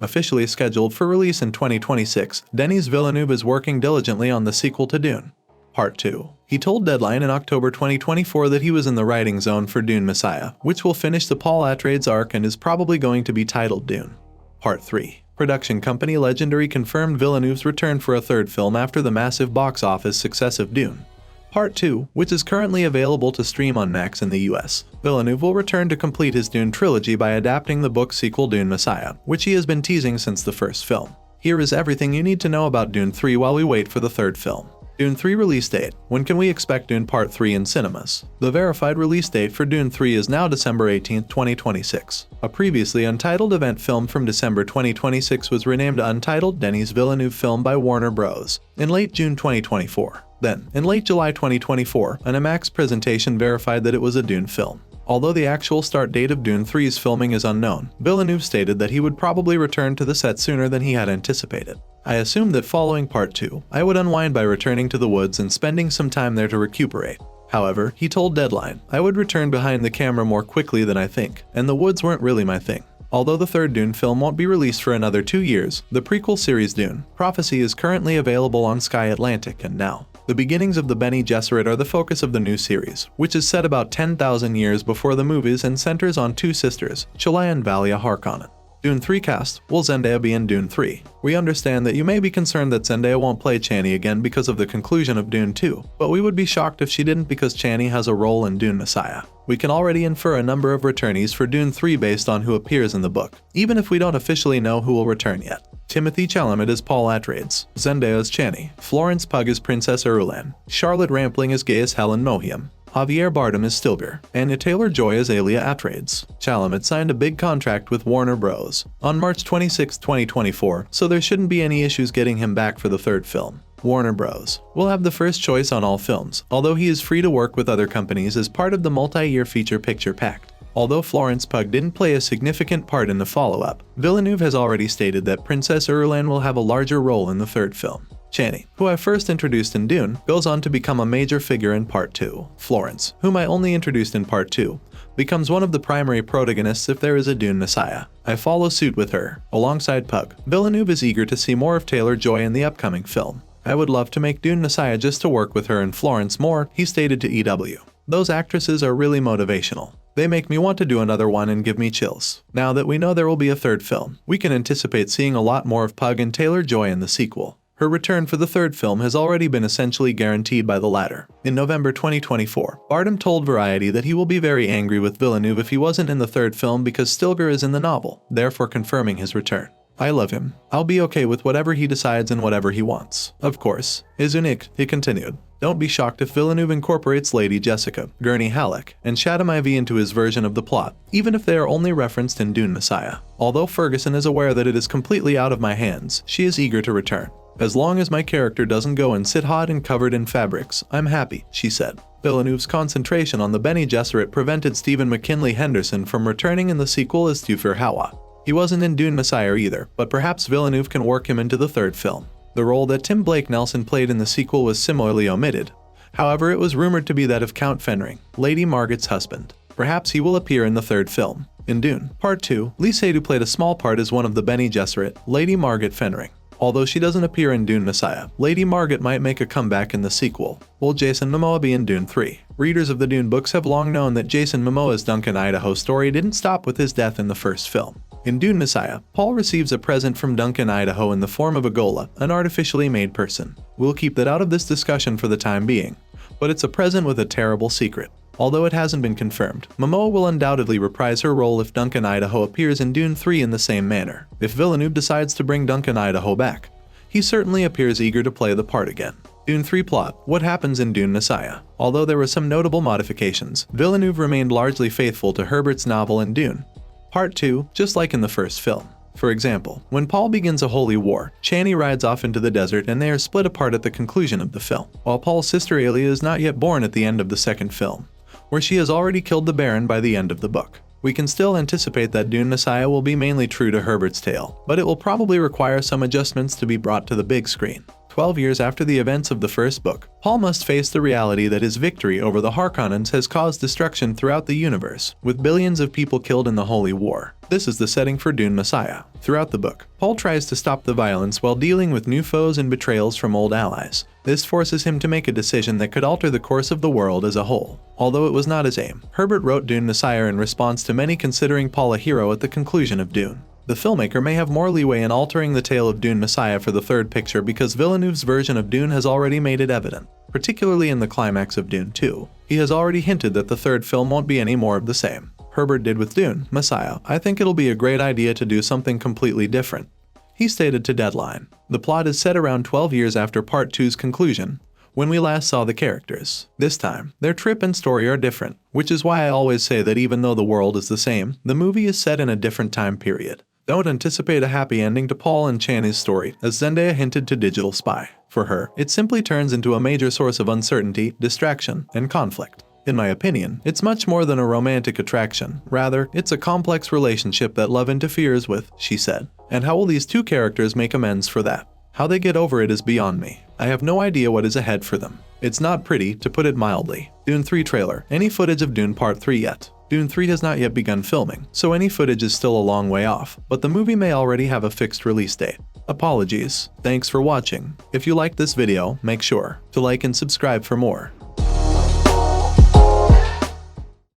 Officially scheduled for release in 2026, Denis Villeneuve is working diligently on the sequel to Dune. Part 2. He told Deadline in October 2024 that he was in the writing zone for Dune Messiah, which will finish the Paul Atreides arc and is probably going to be titled Dune. Part 3. Production company Legendary confirmed Villeneuve's return for a third film after the massive box office success of Dune. Part 2, which is currently available to stream on Max in the US. Villeneuve will return to complete his Dune trilogy by adapting the book sequel Dune Messiah, which he has been teasing since the first film. Here is everything you need to know about Dune 3 while we wait for the third film. Dune 3 release date. When can we expect Dune Part 3 in cinemas? The verified release date for Dune 3 is now December 18, 2026. A previously untitled event film from December 2026 was renamed Untitled Denis Villeneuve film by Warner Bros. in late June 2024. Then, in late July 2024, an IMAX presentation verified that it was a Dune film. Although the actual start date of Dune 3's filming is unknown, Villeneuve stated that he would probably return to the set sooner than he had anticipated. I assumed that following Part 2, I would unwind by returning to the woods and spending some time there to recuperate. However, he told Deadline, I would return behind the camera more quickly than I think, and the woods weren't really my thing. Although the third Dune film won't be released for another 2 years, the prequel series Dune Prophecy is currently available on Sky Atlantic and Now. The beginnings of the Bene Gesserit are the focus of the new series, which is set about 10,000 years before the movies and centers on two sisters, Shalaya and Valia Harkonnen. Dune 3 cast. Will Zendaya be in Dune 3? We understand that you may be concerned that Zendaya won't play Chani again because of the conclusion of Dune 2, but we would be shocked if she didn't because Chani has a role in Dune Messiah. We can already infer a number of returnees for Dune 3 based on who appears in the book, even if we don't officially know who will return yet. Timothée Chalamet as Paul Atreides, Zendaya as Chani, Florence Pugh as Princess Irulan, Charlotte Rampling as Gaius Helen Mohiam, Javier Bardem as Stilgar, and Taylor-Joy as Alia Atreides. Chalamet signed a big contract with Warner Bros. On March 26, 2024, so there shouldn't be any issues getting him back for the third film. Warner Bros. will have the first choice on all films, although he is free to work with other companies as part of the multi-year feature picture pact. Although Florence Pugh didn't play a significant part in the follow-up, Villeneuve has already stated that Princess Irulan will have a larger role in the third film. Chani, who I first introduced in Dune, goes on to become a major figure in Part 2. Florence, whom I only introduced in Part 2, becomes one of the primary protagonists if there is a Dune Messiah. I follow suit with her. Alongside Pugh, Villeneuve is eager to see more of Taylor-Joy in the upcoming film. I would love to make Dune Messiah just to work with her and Florence more, he stated to EW. Those actresses are really motivational. They make me want to do another one and give me chills. Now that we know there will be a third film, we can anticipate seeing a lot more of Pugh and Taylor-Joy in the sequel. Her return for the third film has already been essentially guaranteed by the latter. In November 2024, Bardem told Variety that he will be very angry with Villeneuve if he wasn't in the third film because Stilgar is in the novel, therefore confirming his return. I love him. I'll be okay with whatever he decides and whatever he wants. Of course. Is unique, he continued. Don't be shocked if Villeneuve incorporates Lady Jessica, Gurney Halleck, and Shaddam Ivy into his version of the plot, even if they are only referenced in Dune Messiah. Although Ferguson is aware that it is completely out of my hands, she is eager to return. As long as my character doesn't go and sit hot and covered in fabrics, I'm happy, she said. Villeneuve's concentration on the Bene Gesserit prevented Stephen McKinley Henderson from returning in the sequel as Thufir Hawa. He wasn't in Dune Messiah either, but perhaps Villeneuve can work him into the third film. The role that Tim Blake Nelson played in the sequel was similarly omitted. However, it was rumored to be that of Count Fenring, Lady Margaret's husband. Perhaps he will appear in the third film. In Dune Part 2, Lee Seydoux played a small part as one of the Bene Gesserit, Lady Margaret Fenring. Although she doesn't appear in Dune Messiah, Lady Margaret might make a comeback in the sequel. Will Jason Momoa be in Dune 3? Readers of the Dune books have long known that Jason Momoa's Duncan, Idaho story didn't stop with his death in the first film. In Dune Messiah, Paul receives a present from Duncan, Idaho in the form of a Gola, an artificially made person. We'll keep that out of this discussion for the time being, but it's a present with a terrible secret. Although it hasn't been confirmed, Momoa will undoubtedly reprise her role if Duncan, Idaho appears in Dune 3 in the same manner. If Villeneuve decides to bring Duncan, Idaho back, he certainly appears eager to play the part again. Dune 3 plot. What happens in Dune Messiah? Although there were some notable modifications, Villeneuve remained largely faithful to Herbert's novel in Dune Part 2, just like in the first film. For example, when Paul begins a holy war, Chani rides off into the desert and they are split apart at the conclusion of the film, while Paul's sister Alia is not yet born at the end of the second film, where she has already killed the Baron by the end of the book. We can still anticipate that Dune Messiah will be mainly true to Herbert's tale, but it will probably require some adjustments to be brought to the big screen. 12 years after the events of the first book, Paul must face the reality that his victory over the Harkonnens has caused destruction throughout the universe, with billions of people killed in the Holy War. This is the setting for Dune Messiah. Throughout the book, Paul tries to stop the violence while dealing with new foes and betrayals from old allies. This forces him to make a decision that could alter the course of the world as a whole. Although it was not his aim, Herbert wrote Dune Messiah in response to many considering Paul a hero at the conclusion of Dune. The filmmaker may have more leeway in altering the tale of Dune Messiah for the third picture because Villeneuve's version of Dune has already made it evident, particularly in the climax of Dune 2. He has already hinted that the third film won't be any more of the same Herbert did with Dune Messiah. I think it'll be a great idea to do something completely different. He stated to Deadline. The plot is set around 12 years after Part 2's conclusion, when we last saw the characters. This time, their trip and story are different, which is why I always say that even though the world is the same, the movie is set in a different time period. Don't anticipate a happy ending to Paul and Chani's story, as Zendaya hinted to Digital Spy. For her, it simply turns into a major source of uncertainty, distraction, and conflict. In my opinion, it's much more than a romantic attraction. Rather, it's a complex relationship that love interferes with, she said. And how will these two characters make amends for that? How they get over it is beyond me. I have no idea what is ahead for them. It's not pretty, to put it mildly. Dune 3 trailer. Any footage of Dune Part 3 yet? Dune 3 has not yet begun filming, so any footage is still a long way off, but the movie may already have a fixed release date. Apologies. Thanks for watching. If you liked this video, make sure to like and subscribe for more.